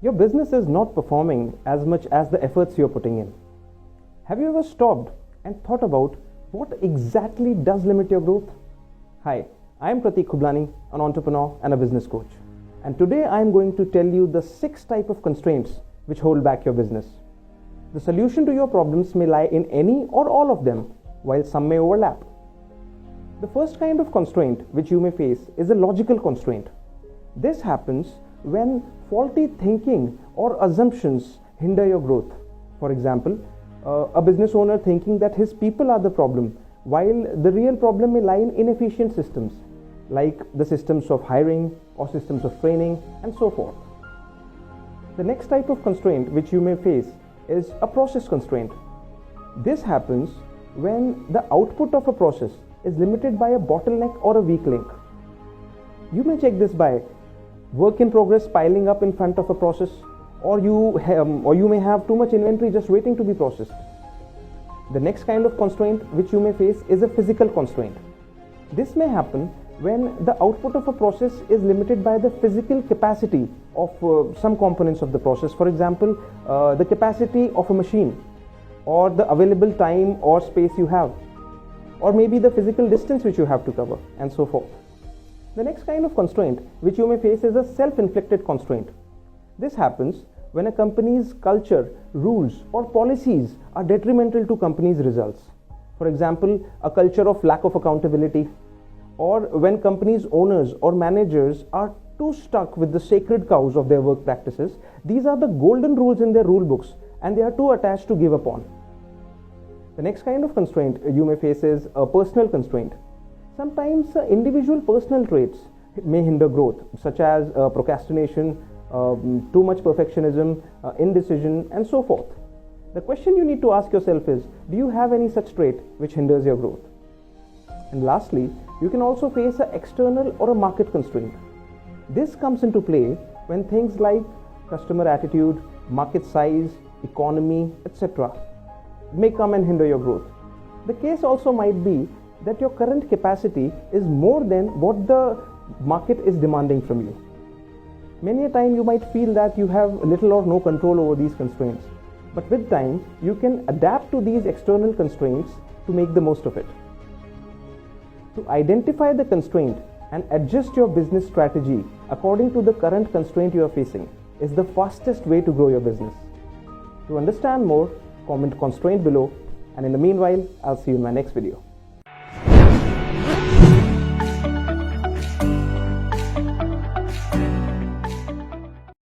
Your business is not performing as much as the efforts you're putting in. Have you ever stopped and thought about what exactly does limit your growth? Hi, I am Pratik Khublani, an entrepreneur and a business coach. And today I am going to tell you the 6 types of constraints which hold back your business. The solution to your problems may lie in any or all of them, while some may overlap. The first kind of constraint which you may face is a logical constraint. This happens when faulty thinking or assumptions hinder your growth. For example, a business owner thinking that his people are the problem, while the real problem may lie in inefficient systems, like the systems of hiring or systems of training and so forth. The next type of constraint which you may face is a process constraint. This happens when the output of a process is limited by a bottleneck or a weak link. You may check this by work in progress piling up in front of a process, or you may have too much inventory just waiting to be processed. The next kind of constraint which you may face is a physical constraint. This may happen when the output of a process is limited by the physical capacity of some components of the process. For example, the capacity of a machine, or the available time or space you have, or maybe the physical distance which you have to cover, and so forth. The next kind of constraint which you may face is a self-inflicted constraint. This happens when a company's culture, rules, or policies are detrimental to company's results. For example, a culture of lack of accountability, or when companies' owners or managers are too stuck with the sacred cows of their work practices. These are the golden rules in their rule books, and they are too attached to give up on. The next kind of constraint you may face is a personal constraint. Sometimes individual personal traits may hinder growth, such as procrastination, too much perfectionism, indecision, and so forth. The question you need to ask yourself is, do you have any such trait which hinders your growth? And lastly, you can also face an external or a market constraint. This comes into play when things like customer attitude, market size, economy, etc. may come and hinder your growth. The case also might be that your current capacity is more than what the market is demanding from you. Many a time you might feel that you have little or no control over these constraints, but with time you can adapt to these external constraints to make the most of it. To identify the constraint and adjust your business strategy according to the current constraint you are facing is the fastest way to grow your business. To understand more, comment constraint below, and in the meanwhile, I'll see you in my next video.